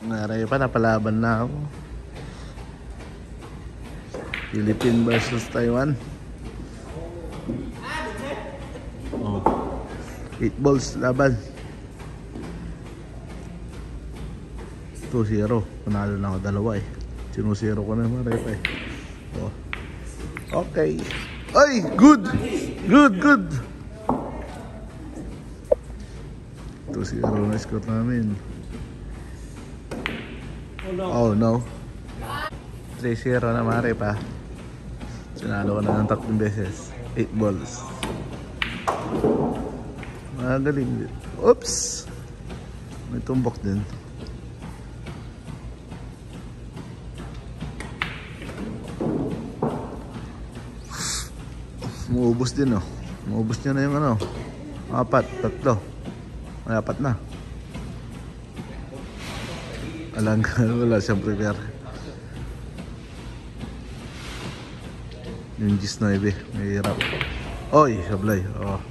Ngaray pa, napalaban na ako. Philippines versus Taiwan. Oh. 8 balls laban. 2-0. Panalo na ako dalawa eh. Sinusiro ko na yung Ngaray pa eh. Oh. Okay. Ay! Good! Good! 2-0 na score namin. Oh no. 3-0 na Mare pa. Sinalo ko na ng 3 beses. 8 balls. Magaling din. Oops! May tumbok din. Muubos din oh. Muubos nyo na yung ano. 4, 3. May 4 na. Alang wala siyang prepare. Yung G9 may hirap. Oy, sablay. Oh.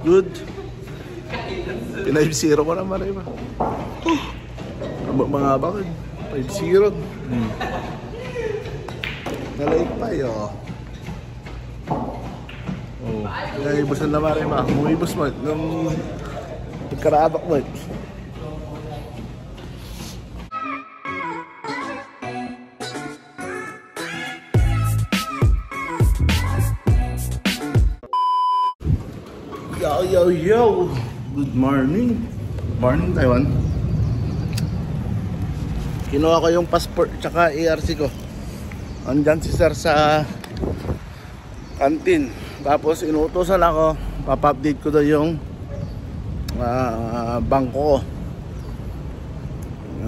Good. Pinay-0 ko na Mare pa. Mga bakit? 5-0. Nalaig pa yun. Oh, naibusan na Mare ma. Umibos mo. Nung nagkarabak mo. Yo! Good morning. Morning Taiwan. Kinuha ko yung passport tsaka ARC ko. Andyan si sir sa canteen. Tapos inuutosan ako, papa-update ko daw yung bangko ko.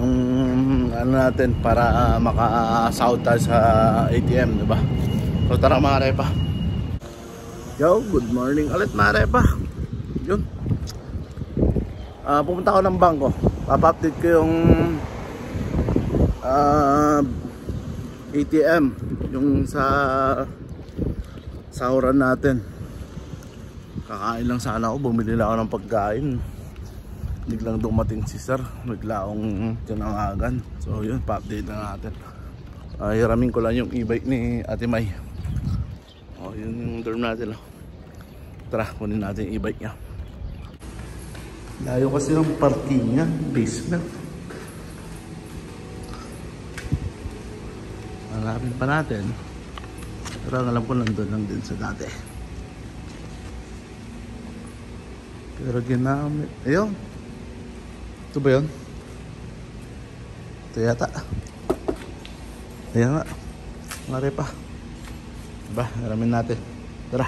Yung ano natin para maka-sahod tayo sa ATM, diba? So tara Mare pa. Yo, good morning ulit Mare pa. Yun. Pumunta ako ng bangko. Papa-update ko yung ATM, yung sa sahuran natin. Kakain lang sana ako, bumili lang ako ng pagkain. Biglang dumating si sir, bigla akong tinawagan. So yun, pa-update na natin. Hiramin ko lang yung e-bike ni Ate May. Oh, yun yung dorm natin. Tara, kunin natin yung e-bike niya. Layo kasi ng parking niya, basement. Hanapin pa natin. Pero alam ko nandun lang din sa dati. Pero ginamit. Ayun. Ito ba yun? Ito yata. Ayan nga. Mare pa. Diba? Haramin natin. Tara.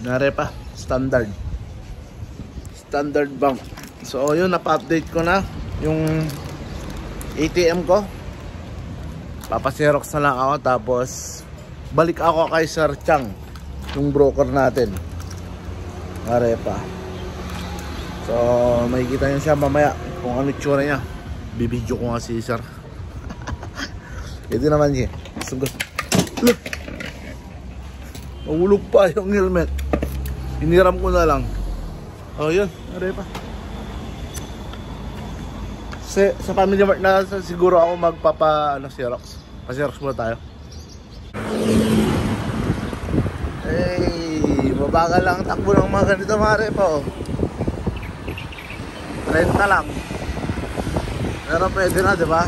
Mare pa. Standard. Standard bank. So yun, napa-update ko na yung ATM ko. Papaserox na lang ako, tapos balik ako kay Sir Chang, yung broker natin. Arepa. So makikita nyo siya mamaya kung ano itsura niya. Bibidyo ko nga si Sir. Ito naman siya. Mahulog pa yung helmet. Hiniram ko na lang. Oh yun, Arepa. Sa Family Mart na siguro ako Xerox. Pa-Xerox muna tayo. Hey, mabagal lang takbo ng mga ganito Mare pa oh. Renta lang. Pero pwede na, di ba?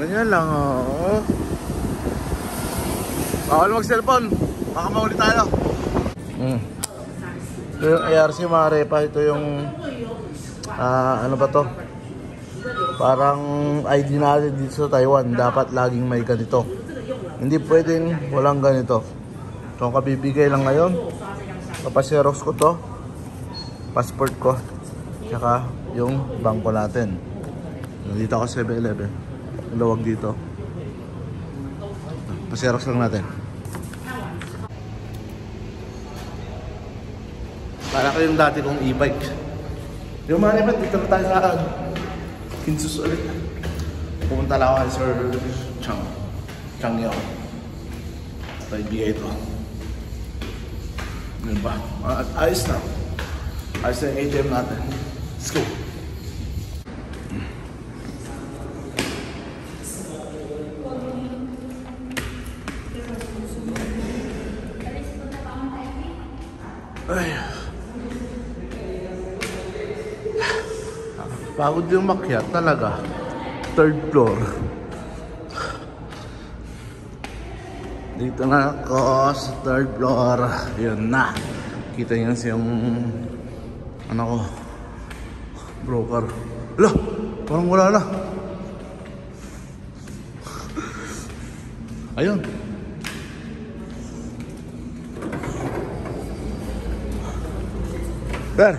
Ganyan lang oh. Bawal mag-cellphone. Baka mahuli tayo. Ito yung ARC Mare pa. Ito yung ano ba to? Parang ID natin dito sa Taiwan. Dapat laging may ganito. Hindi pwedeng walang ganito. So kabibigay lang ngayon. Papaserox ko to. Passport ko. Tsaka yung bangko natin. Nandito ako sa 7-Eleven. Lawag dito. Paserox lang natin. Para ko yung dati kong e-bike. Yung mga naman, dito tayo sa Kinsus ulit. Pumunta lang ako kay Sir Chang. Chang yun. Tayo bigay ito. Ano ba? At ayos na. Ayos na yung ATM natin. Let's go. Ay. Pagod yung makyat talaga. Third floor. Dito na ako sa third floor. Yun na. Kita nyo yung ano ko, broker. Ala, parang wala na. Ayun. Sir.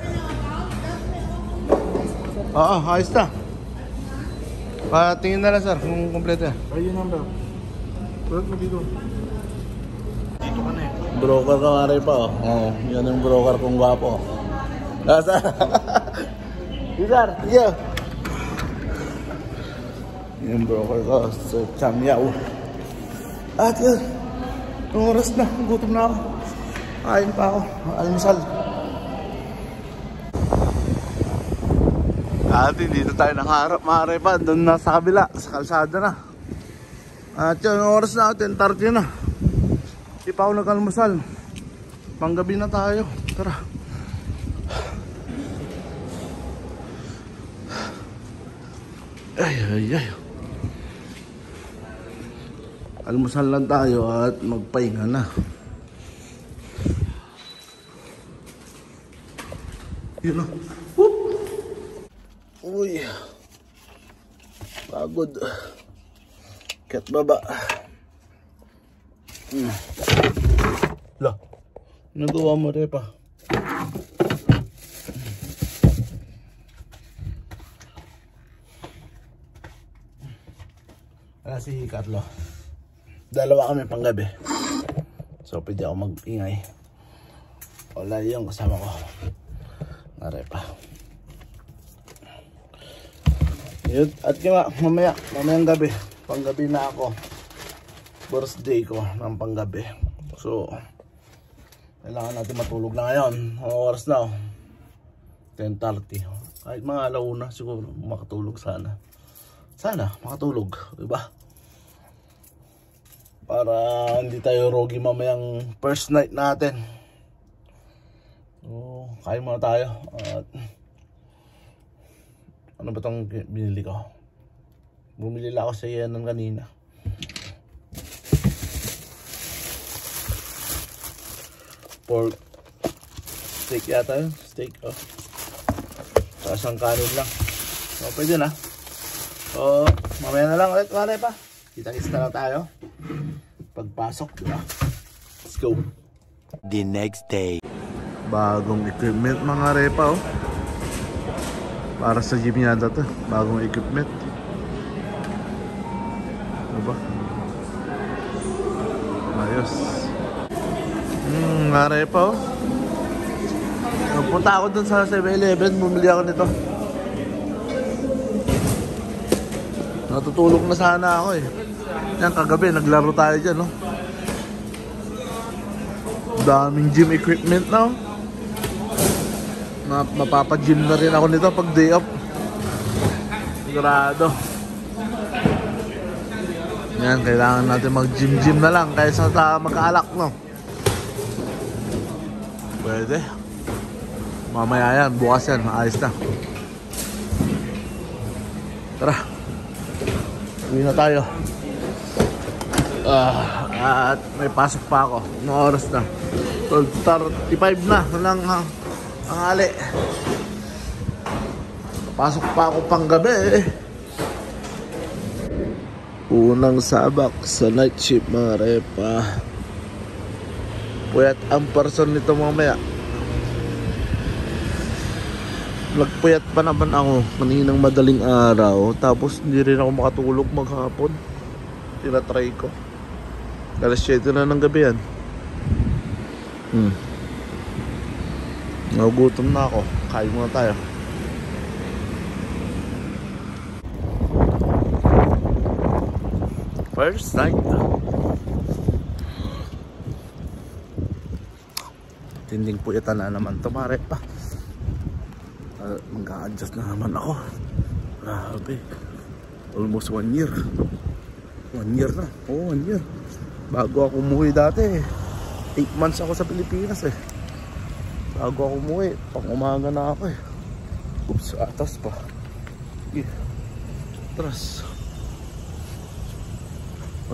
Oo, ayos na. Patingin na lang sir kung kompleto yan. Ayun ang daw. Pwede mo dito. Dito ka na eh. Broker ka nga rin pa oh. Oo, yan yung broker kong gwapo. Nasa? Sir, sige. Yung broker ko sa Chamyaw. At yun, oras na, gutom na ako. Kain pa ako, almusal. At dito tayo nakaharap mga repa, doon na sa kabila, sa kalsada na. At yun, oras na, 10:30 na. Di pa ako nag-almusal. Panggabi na tayo, tara. Ay, ay, ay. Almusal lang tayo at magpahinga na. Yun o. Whoop! Uy. Pagod. Kat baba. Lah. Nagawa mo rin pa. Si Carlo. Dalawa kami panggabi. So pwede ako mag-ingay. Wala yung kasama ko. Narepa. Yun. At mamayang gabi. Panggabi na ako. Birthday ko ng panggabi. So kailangan natin matulog na ngayon. Ang oras na 10:30. Kahit mga alauna siguro makatulog sana. Sana makatulog, diba? Para hindi tayo rogi mamayang first night natin. So, kain muna tayo. At ano ba itong binili ko? Bumili lang ako sa iyan kanina. Pork steak yata yun. Steak, oh. Tapos ang kanin lang. So, pwede na. So, mamaya na lang ulit, wala pa. Kita-kits na lang tayo. Pagpasok, diba? Let's go. The next day. Bagong equipment mga repa, oh. Para sa gym yata to. Bagong equipment. Diba? Ayos. Mga repa, oh. Nagpunta ako dun sa 7-Eleven. Bumili ako nito. Natutulog na sana ako eh. Yan, kagabi naglaro tayo dyan, no? Daming gym equipment na, oh. Mapapa-gym na rin ako nito pag day off. Sigurado. Yan, kailangan natin mag-gym na lang kaysa sa mag-alak, no? Pwede. Mamaya yan, bukas yan, maayos na. Tara. Uwi na tayo. At may pasok pa ako. Anong oras na? 12:35 na. Walang ali. Pasok pa ako pang gabi. Unang sabak sa night shift mga repa. Puyat ang person nito mamaya. Nagpuyat pa naman ako kaninang madaling araw. Tapos hindi rin ako makatulog maghapon. Tinatry ko. Alas 7 na ng gabi yan. Nagugutom na ako. Kain muna tayo. First night. Matinding puyatan na naman to, Marepa. Mag-a-adjust na naman ako. Grabe. Almost 1 year. 1 year na. Oo, 1 year. Bago ako umuwi dati, 8 months ako sa Pilipinas eh. Bago ako umuwi, pang umaga na ako eh. Oops, atas pa. Yeah. Atras.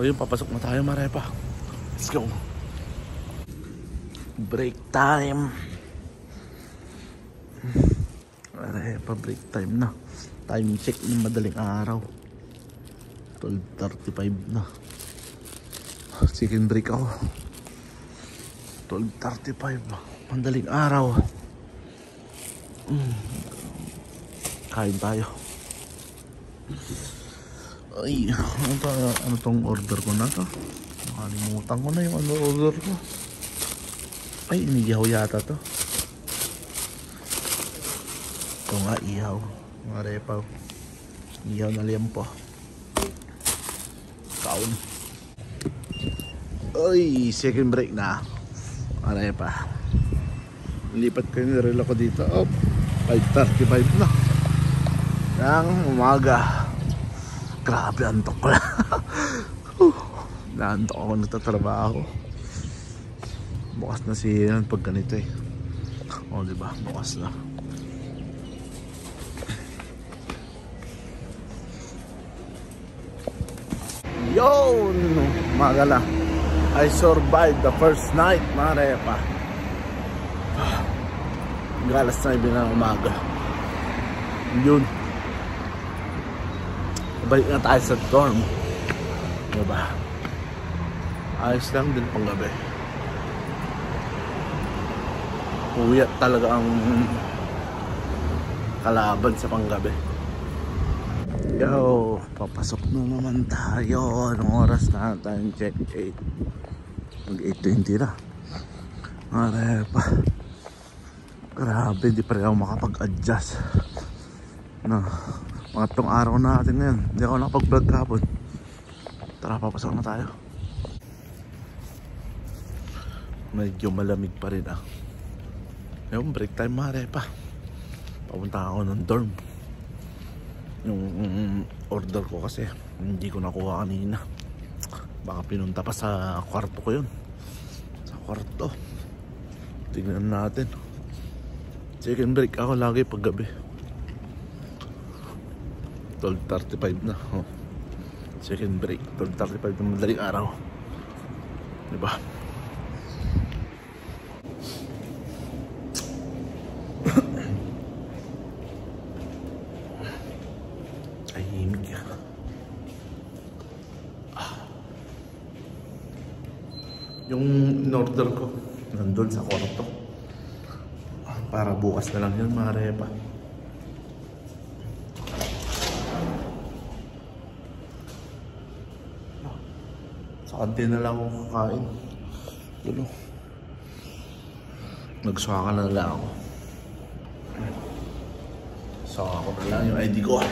O yun, papasok na tayo, Marepa. Let's go. Break time. Marepa, break time na. Time check ng madaling araw. 12:35 na. Chicken break ako. 12:35. Madaling araw. Kain tayo. Ay, ano tong order ko na to? Nakalimutan ko na yung ano order ko. Ay, inihaw yata to. Ito nga, ihaw. Marepa. Ihaw na liempo. Kaon. Ay, second break na. Marepa. Lipat ko yung relo ko dito. Oh, 5:35 na. Yang umaga. Grabe, antok ko na. Naantok ako, nagtatrabaho. Bukas na siya pag ganito eh. O, diba? Bukas na. Yun! Umaga na. I survived the first night, Marepa. Alas 9 na umaga. Yun. Balik na tayo sa dorm. Diba? Ayos lang din pang gabi. Uyat talaga ang kalaban sa panggabi. Yo, papasok na naman tayo. Anong oras na tayong check 8? Mag 8:20 na. Marepa. Grabe, di pa rin ako makapag-adjust. No, pangatlong araw natin ngayon. Hindi ako nakapag-vlog kahapon. Tara, papasok na tayo. Medyo malamig pa rin ah. Yung break time, Marepa. Papunta ako ng dorm. Yung order ko kasi hindi ko nakuha kanina. Baka pinunta pa sa kwarto ko yun. Sa kwarto. Tignan natin. Second break ako lagi pag gabi. 12:35 na. Oh. Second break. 12:35 na madaling araw. Diba? Yung in-order ko nandun sa kwarto. Para bukas na lang yun, Marepa. Sa kantin na lang ako kakain. Yun o. Nagsuka na lang ako. Suka ko na lang yung ID ko.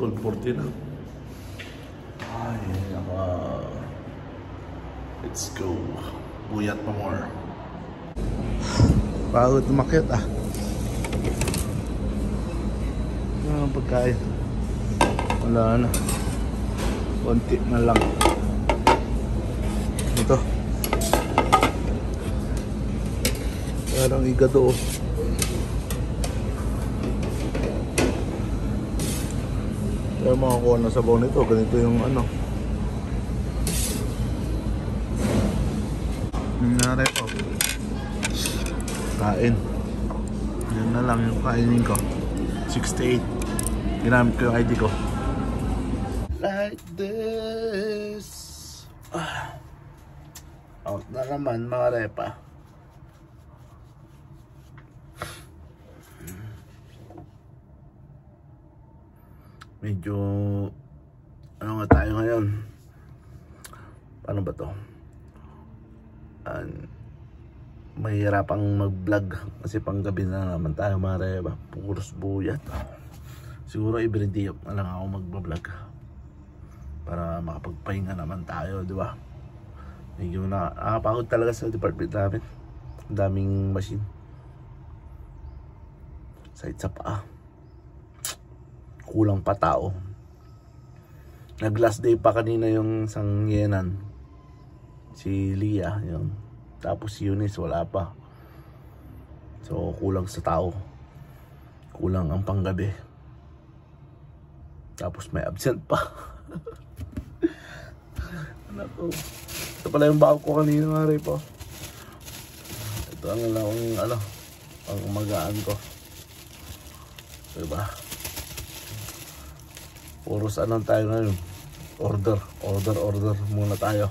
12:40 na. Ay, let's go. Buyat pa more. Pagod umakyat ah. Ano ang pagkain? Wala na. Konti na lang. Ito. Parang igado. Kaya makakuha na sabaw nito. Ganito yung ano. Nangyari po. Kain. Yan na lang yung kainin ko. 68. Ginamit ko yung ID ko. Like this. Out na naman mga repa. Medyo ano nga tayo ngayon? Paano ba to? Mahirapang mag-vlog kasi panggabi na naman tayo mga repa. Puros buyat. Siguro everyday na lang ako mag-vlog para makapagpahinga naman tayo, di ba? Medyo nakakapagod talaga sa department namin. Ang daming machine. Side sa paa. Kulang pa tao. Nag last day pa kanina yung isang yenan. Si Lia, yun. Tapos si Eunice, wala pa. So, kulang sa tao. Kulang ang panggabi. Tapos may absent pa. Ano to? Ito pala yung bag ko kanina nga rin po. Ito ang ang umagaan ko. Diba? Puros anong tayo ngayon? Order muna tayo.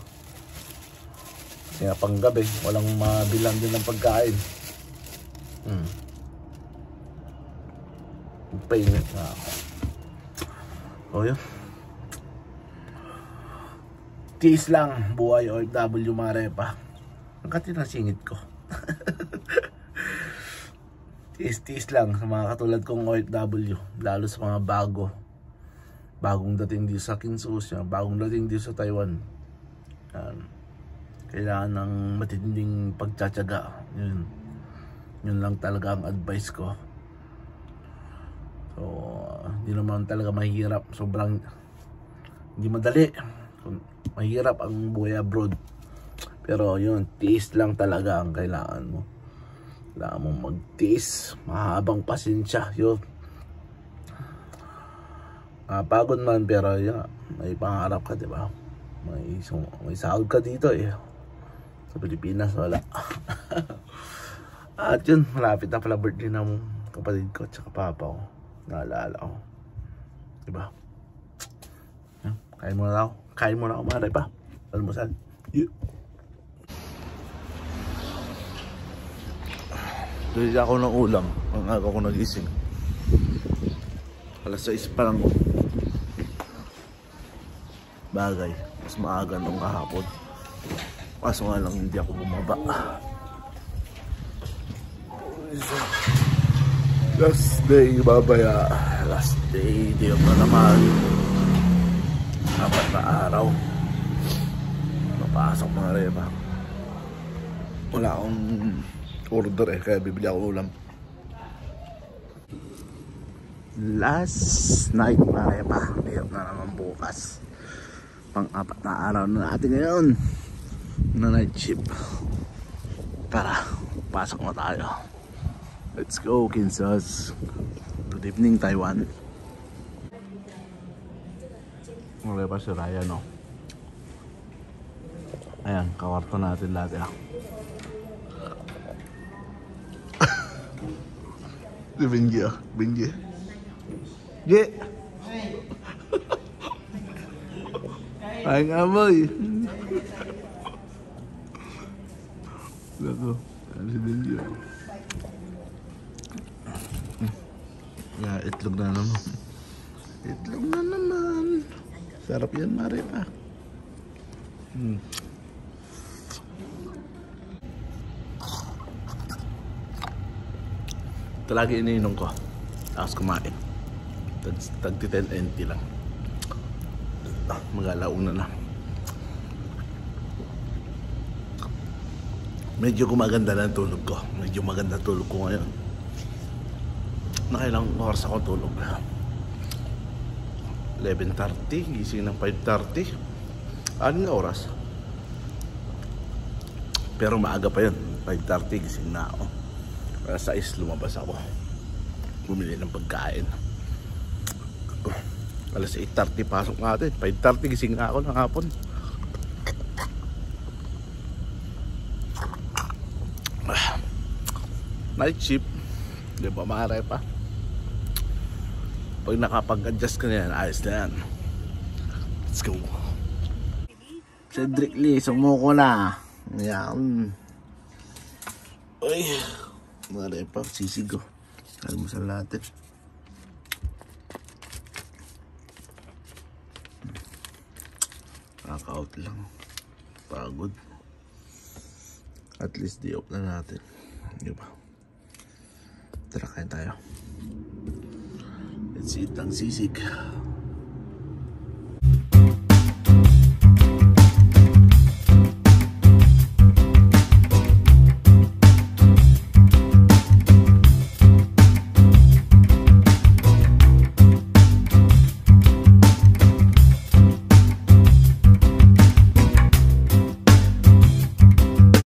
Kasi nga panggabi, walang mabilang din ng pagkain. Painit na ako. O yun. Tiis lang, buhay OFW mga repa. Ang kati ng singit ko. Tiis lang sa mga katulad kong OFW. Lalo sa mga bagong dating dito sa Kinsus, bagong dating dito sa Taiwan. Kailangan ng matinding pagtsatsaga. Yun lang talaga ang advice ko. So, hindi naman talaga mahirap. Sobrang hindi madali. Mahirap ang buhay abroad. Pero yun, tiis lang talaga ang kailangan mo. Kailangan mong magtiis. Mahabang pasensya. Yun. Pagod man, pero yun, may pangarap ka, diba? May sahod ka dito eh. Sa Pilipinas, wala. At yun, malapit na pala birthday ng kapatid ko at saka papa ko. Naalala ko. Diba? Kain muna ako. Kain muna ako mga repa. Almusal. Yeah. Tuloy ako ng ulam. Ang aga ko nagising. Alas 6 pa lang ko. Bagay. Mas maaga nung kahapon. Kaso nga lang hindi ako bumaba. Last day, babaya. Last day, di ako naman. 4 na araw. Napasok mga repa. Wala akong order eh, kaya bibili ako ulam. Last night mga repa. Hirap na naman bukas. Pang-4 na araw na natin ngayon. Na night shift. Tara, pasok na tayo. Let's go, Kinsus. Good evening, Taiwan. Wala pa si Ryan, no? Ayan, kawarto natin lahat, ya. Si Benji, ah. Benji. Ge! Ay nga, boy. Lako. Ayan si Benji, ah. Itlog na naman. Itlog na naman. Sarap yan, mare pa. Ito lagi iniinom ko. Tapos kumain. Tagti 10 NT lang. Mag-alauna na. Medyo gumaganda na ang tulog ko. Medyo maganda tulog ko ngayon. Nakailang oras ako tulog na. 11:30, gising ng 5:30. 6 oras. Pero maaga pa yun. 5:30, gising na ako. Alas 6 lumabas ako. Bumili ng pagkain. Alas 8:30 pasok natin. 5:30, gising na ako ng hapon. Night shift. Di ba maaari pa? Pag nakapag-adjust ka na yan, ayos na yan. Let's go. Cedric Lee, sumuko na. Yan. Uy. Maaari pa, sisig ko. Almusal natin. Knockout lang. Pagod. At least di off na natin. Di ba? Tara, kain tayo. Let's eat ang sisig.